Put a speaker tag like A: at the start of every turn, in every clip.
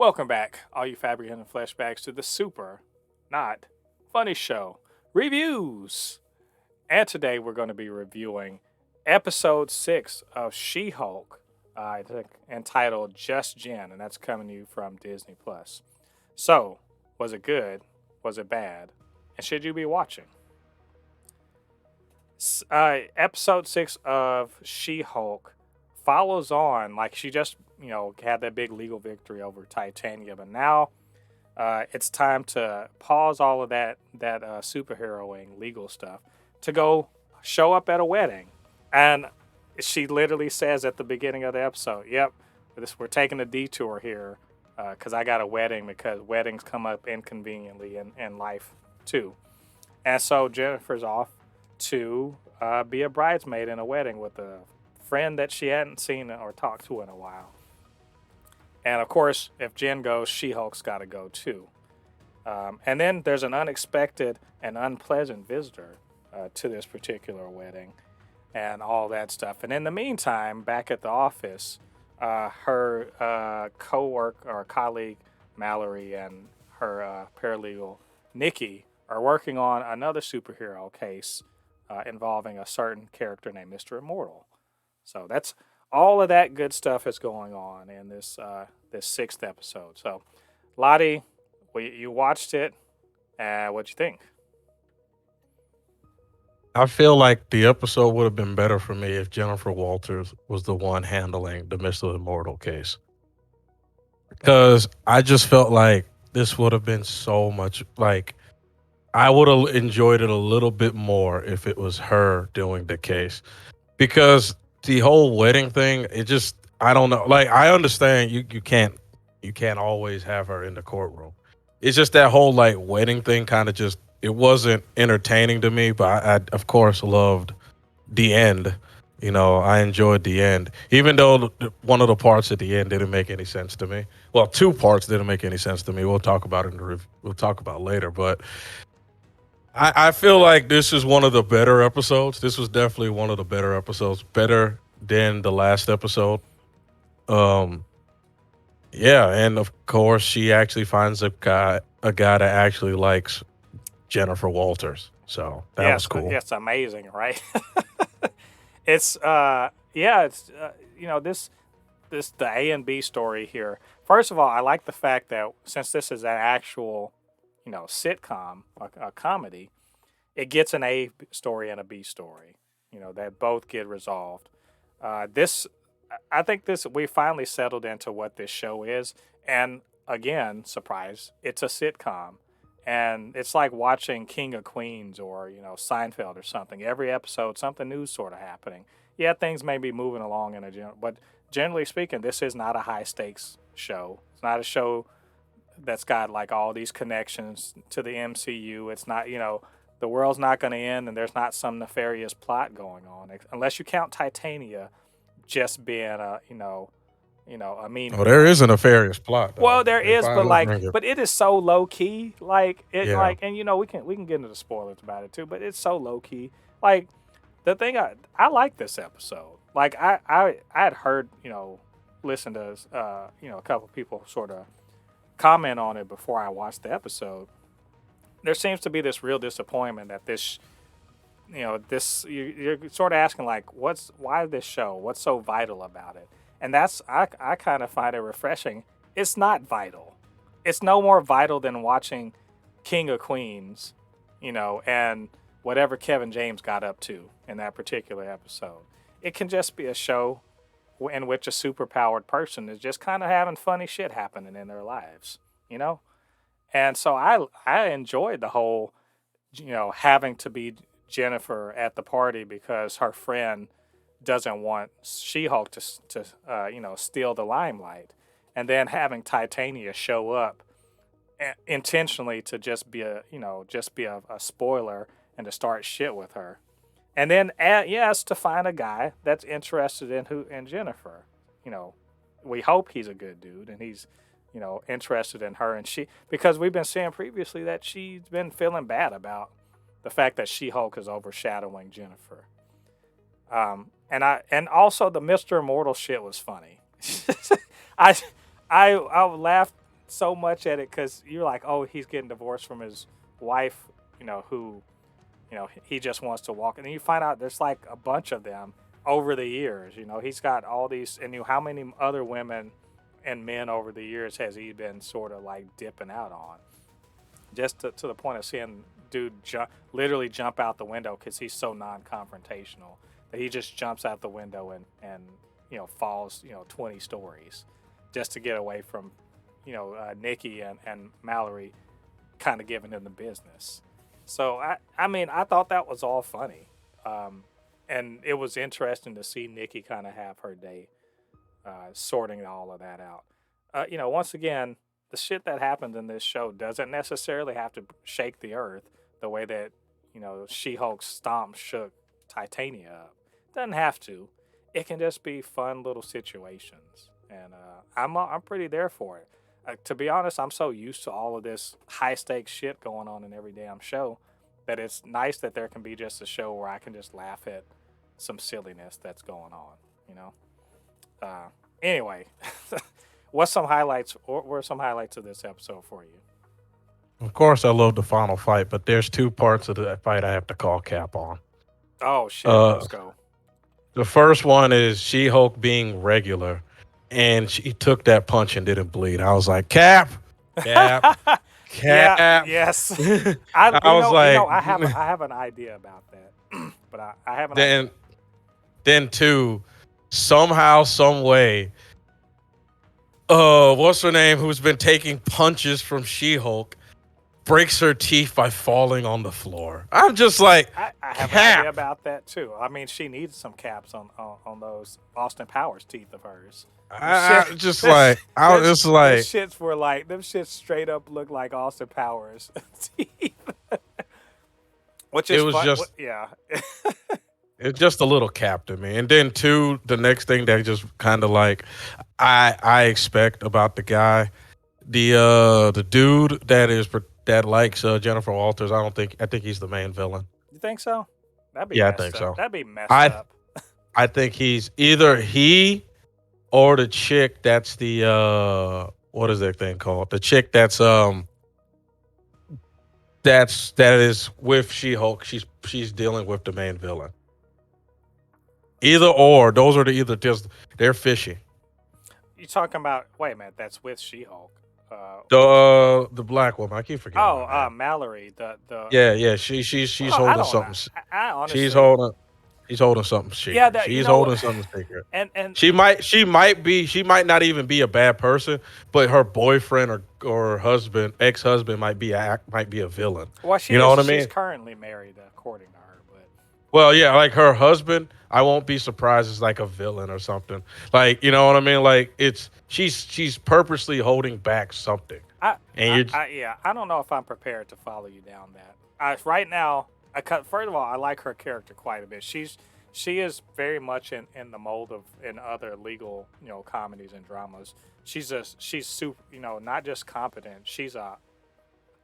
A: Welcome back, all you Fabricans and Fleshbags, to the super, not funny show reviews. And today we're going to be reviewing episode 6 of She-Hulk, I think entitled Just Jenn, and that's coming to you from Disney Plus. So, was it good? Was it bad? And should you be watching? Episode 6 of She-Hulk follows on, like she just, had that big legal victory over Titania, but now it's time to pause all of that superheroing legal stuff to go show up at a wedding. And she literally says at the beginning of the episode, "Yep, we're taking a detour here because I got a wedding because weddings come up inconveniently in life too." And so Jennifer's off to be a bridesmaid in a wedding with a friend that she hadn't seen or talked to in a while. And of course, if Jenn goes, She-Hulk's got to go too. And then there's an unexpected and unpleasant visitor to this particular wedding and all that stuff. And in the meantime, back at the office, her co-worker or colleague, Mallory, and her paralegal, Nikki, are working on another superhero case involving a certain character named Mr. Immortal. So that's all of that good stuff is going on in this sixth episode. So, LADI, you watched it. What'd you think?
B: I feel like the episode would have been better for me if Jennifer Walters was the one handling the Mr. Immortal case. Because I just felt like this would have been so much like I would have enjoyed it a little bit more if it was her doing the case. Because the whole wedding thing, it just I don't know. Like I understand you can't always have her in the courtroom. It's just that whole like wedding thing kind of just it wasn't entertaining to me, but I of course loved the end. I enjoyed the end, even though one of the parts at the end didn't make any sense to me. Well, two parts didn't make any sense to me. We'll talk about it in the we'll talk about later, but I feel like this is one of the better episodes. This was definitely one of the better episodes, better than the last episode. Um, yeah, and of course, she actually finds a guy that actually likes Jennifer Walters. So that was
A: Yes,
B: cool.
A: it's amazing, right? It's yeah, it's this the A and B story here. First of all, I like the fact that since this is an actual sitcom, a comedy, it gets an A story and a B story. That both get resolved. This, I think this we finally settled into what this show is, and again, surprise, it's a sitcom, and it's like watching King of Queens or Seinfeld or something. Every episode, something new sort of happening. Yeah, things may be moving along in a general, but generally speaking, this is not a high stakes show. It's not a show that's got like all these connections to the MCU. It's not, the world's not going to end and there's not some nefarious plot going on, unless you count Titania just being a mean
B: Oh, there
A: girl.
B: is a nefarious plot though.
A: Well, there
B: They
A: is, but
B: finally
A: like,
B: bring it.
A: but it is so low key. Like it,
B: Yeah.
A: like, and we can get into the spoilers about it too. But it's so low key. Like the thing I like this episode. Like I had heard listen to a couple people sort of comment on it before I watched the episode. There seems to be this real disappointment that this you're sort of asking like why this show, what's so vital about it, and that's I kind of find it refreshing. It's not vital. It's no more vital than watching King of Queens, and whatever Kevin James got up to in that particular episode. It can just be a show in which a superpowered person is just kind of having funny shit happening in their lives, you know? And so I enjoyed the whole, having to be Jennifer at the party because her friend doesn't want She-Hulk to steal the limelight, and then having Titania show up intentionally to just be a spoiler and to start shit with her, and then yes, to find a guy that's interested in Jennifer. You know, we hope he's a good dude and he's interested in her, and she, because we've been seeing previously that she's been feeling bad about the fact that She-Hulk is overshadowing Jennifer. And also the Mr. Immortal shit was funny. I I laughed so much at it because you're like, oh, he's getting divorced from his wife, who, he just wants to walk. And then you find out there's like a bunch of them over the years. He's got all these, and how many other women and men over the years has he been sort of like dipping out on? Just to the point of seeing dude literally jump out the window because he's so non-confrontational that he just jumps out the window and falls 20 stories just to get away from Nikki and Mallory kind of giving him the business. So I mean I thought that was all funny, and it was interesting to see Nikki kind of have her day sorting all of that out. Once again, the shit that happened in this show doesn't necessarily have to shake the earth the way that She-Hulk's stomp shook Titania up. Doesn't have to. It can just be fun little situations, and I'm pretty there for it. To be honest, I'm so used to all of this high stakes shit going on in every damn show that it's nice that there can be just a show where I can just laugh at some silliness that's going on. Anyway, what's some highlights? Or what are some highlights of this episode for you?
B: Of course, I love the final fight, but there's two parts of the fight I have to call cap on.
A: Oh shit, let's go.
B: The first one is She-Hulk being regular, and she took that punch and didn't bleed. I was like, Cap.
A: Yeah, yes. I
B: was like,
A: I have an idea about that, but I haven't.
B: Then two, somehow, some way, what's her name? Who's been taking punches from She-Hulk, breaks her teeth by falling on the floor. I'm just like,
A: I have an idea about that too. I mean, she needs some caps on those Austin Powers teeth of hers.
B: Them shits
A: were like, them shits straight up look like Austin Powers teeth. Which is yeah.
B: It's just a little cap to me. And then two, the next thing that just kind of like I expect about the guy, the dude that likes Jennifer Walters. I think he's the main villain.
A: You think so? That'd be
B: I think so.
A: That'd be messed up.
B: I think he's either he or the chick that's the what is that thing called? The chick that is with She-Hulk. She's dealing with the main villain. Either or, those are they're fishy.
A: You talking about? Wait a minute, that's with She-Hulk.
B: The black woman, I keep forgetting.
A: Oh, Mallory. The
B: yeah. She's holding something.
A: I honestly,
B: she's holding something secret.
A: Yeah,
B: she's holding something secret.
A: And
B: she might not even be a bad person, but her boyfriend or husband, ex-husband might be a villain.
A: Well,
B: you know what I mean?
A: She's currently married, according to her. But
B: well, yeah, like her husband, I won't be surprised is like a villain or something. Like, you know what I mean? Like she's purposely holding back something.
A: I don't know if I'm prepared to follow you down that. Right now, first of all, I like her character quite a bit. She is very much in the mold of in other legal comedies and dramas. She's super not just competent. She's a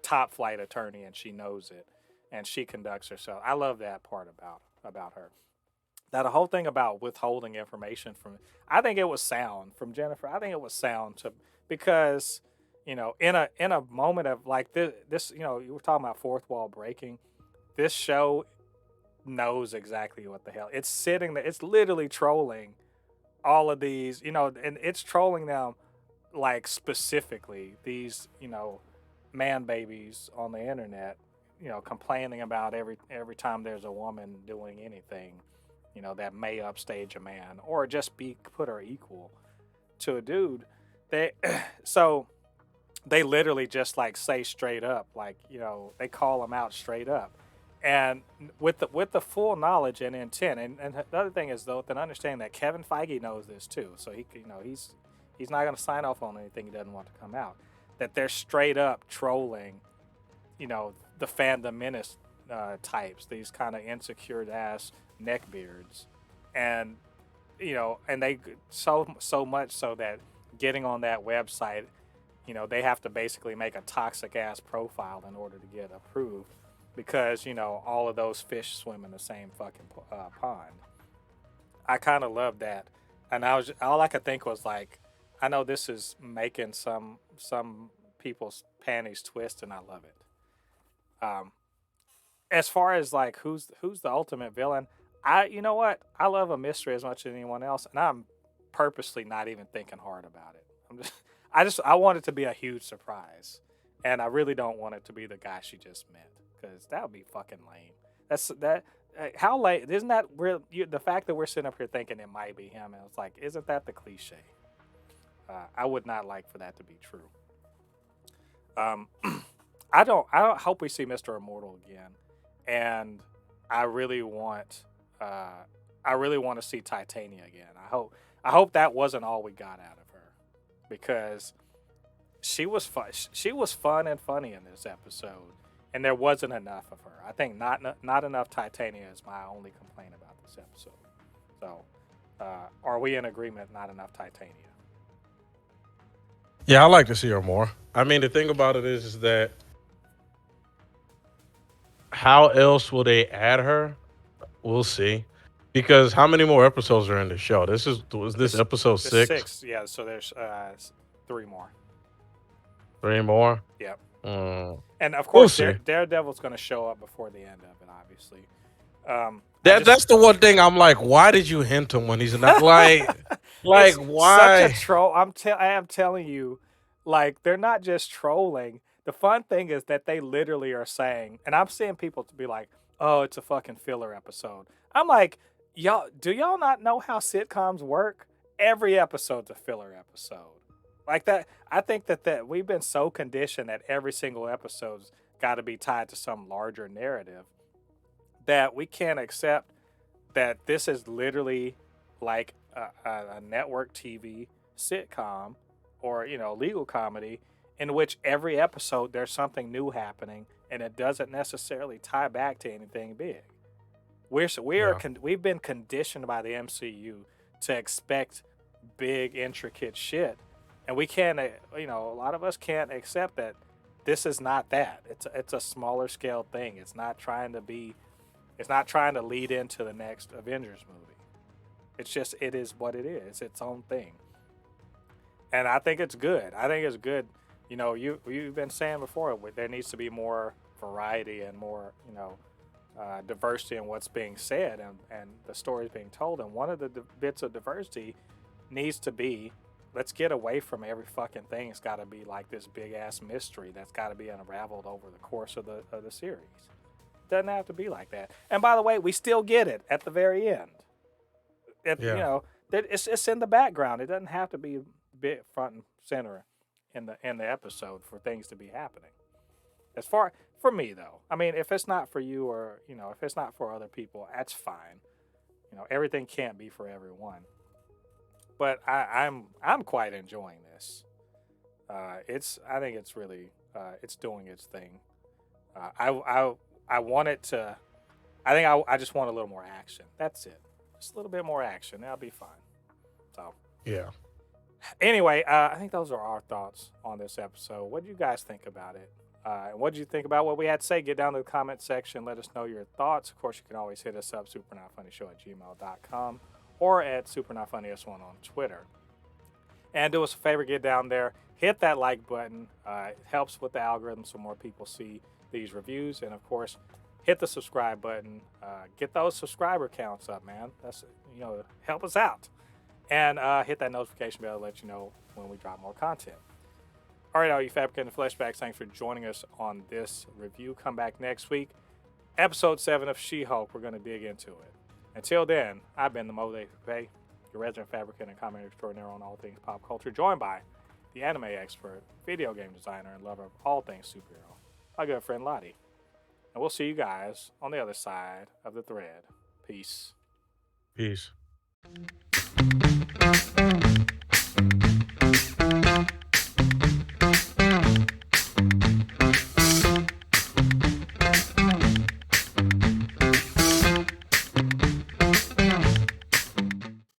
A: top flight attorney and she knows it, and she conducts herself. I love that part about her. Now the whole thing about withholding information I think it was sound from Jennifer. I think it was sound because in a moment of like this you were talking about fourth wall breaking. This show knows exactly what the hell. It's sitting there. It's literally trolling all of these, and it's trolling them like specifically these, man babies on the internet, complaining about every time there's a woman doing anything, that may upstage a man or just put her equal to a dude. So they literally just like say straight up, like, they call them out straight up. And with the full knowledge and intent, and the other thing is though, then understand that Kevin Feige knows this too, so he's not going to sign off on anything he doesn't want to come out. That they're straight up trolling, the fandom menace types, these kind of insecure ass neckbeards, and and they so much so that getting on that website, they have to basically make a toxic ass profile in order to get approved. Because, all of those fish swim in the same fucking pond. I kind of love that. And all I could think was like, I know this is making some people's panties twist, and I love it. As far as like who's the ultimate villain, you know what? I love a mystery as much as anyone else, and I'm purposely not even thinking hard about it. I want it to be a huge surprise, and I really don't want it to be the guy she just met because that would be fucking lame. That's that. How late? Isn't that real? The fact that we're sitting up here thinking it might be him, and it's like, isn't that the cliche? I would not like for that to be true. Um, I don't hope we see Mr. Immortal again, and I really want I really want to see Titania again. I hope that wasn't all we got out of her, because she was fun. She was fun and funny in this episode, and there wasn't enough of her. I think not enough Titania is my only complaint about this episode. So, are we in agreement? Not enough Titania.
B: Yeah, I like to see her more. I mean, the thing about it is that how else will they add her? We'll see. Because how many more episodes are in the show? Was this episode
A: This
B: 6?
A: 6, yeah. So there's 3 more.
B: 3 more?
A: Yep.
B: Mm.
A: And of
B: We'll
A: course,
B: see.
A: Daredevil's going to show up before the end of it, obviously.
B: That's the one thing I'm like, why did you hint him when he's not like why?
A: Such a troll. I am telling you, like, they're not just trolling. The fun thing is that they literally are saying, and I'm seeing people to be like, "Oh, it's a fucking filler episode." I'm like, do y'all not know how sitcoms work? Every episode's a filler episode. Like that, I think that we've been so conditioned that every single episode's got to be tied to some larger narrative that we can't accept that this is literally like a network TV sitcom or legal comedy in which every episode there's something new happening and it doesn't necessarily tie back to anything big. We've been conditioned by the MCU to expect big intricate shit, and we can't a lot of us can't accept that this is not that. It's a smaller scale thing. It's not trying to lead into the next Avengers movie. It is what it is. It's its own thing. And I think it's good. You've been saying before, there needs to be more variety and more, diversity in what's being said and the stories being told. And one of the bits of diversity needs to be, let's get away from every fucking thing. It's got to be like this big ass mystery that's got to be unraveled over the course of the series. Doesn't have to be like that. And by the way, we still get it at the very end. It's in the background. It doesn't have to be big front and center in the episode for things to be happening. As far for me though, I mean, if it's not for you or if it's not for other people, that's fine. Everything can't be for everyone. But I'm quite enjoying this. I think it's really it's doing its thing. I want it to. I think I just want a little more action. That's it. Just a little bit more action. That'll be fine. So
B: Yeah.
A: anyway, I think those are our thoughts on this episode. What do you guys think about it? And what did you think about what we had to say? Get down to the comment section. Let us know your thoughts. Of course, you can always hit us up, supernotfunnyshow@gmail.com or at supernotfunnys1 on Twitter. And do us a favor, get down there, hit that like button. It helps with the algorithm so more people see these reviews. And, of course, hit the subscribe button. Get those subscriber counts up, man. That's, help us out. And hit that notification bell to let you know when we drop more content. All right, all you Fabricans and Fleshbags, thanks for joining us on this review. Come back next week. Episode 7 of She-Hulk. We're going to dig into it. Until then, I've been the Mode Pay, your resident fabricant and comment extraordinaire on all things pop culture, joined by the anime expert, video game designer, and lover of all things superhero, my good friend LADI. And we'll see you guys on the other side of the thread. Peace.
B: Peace.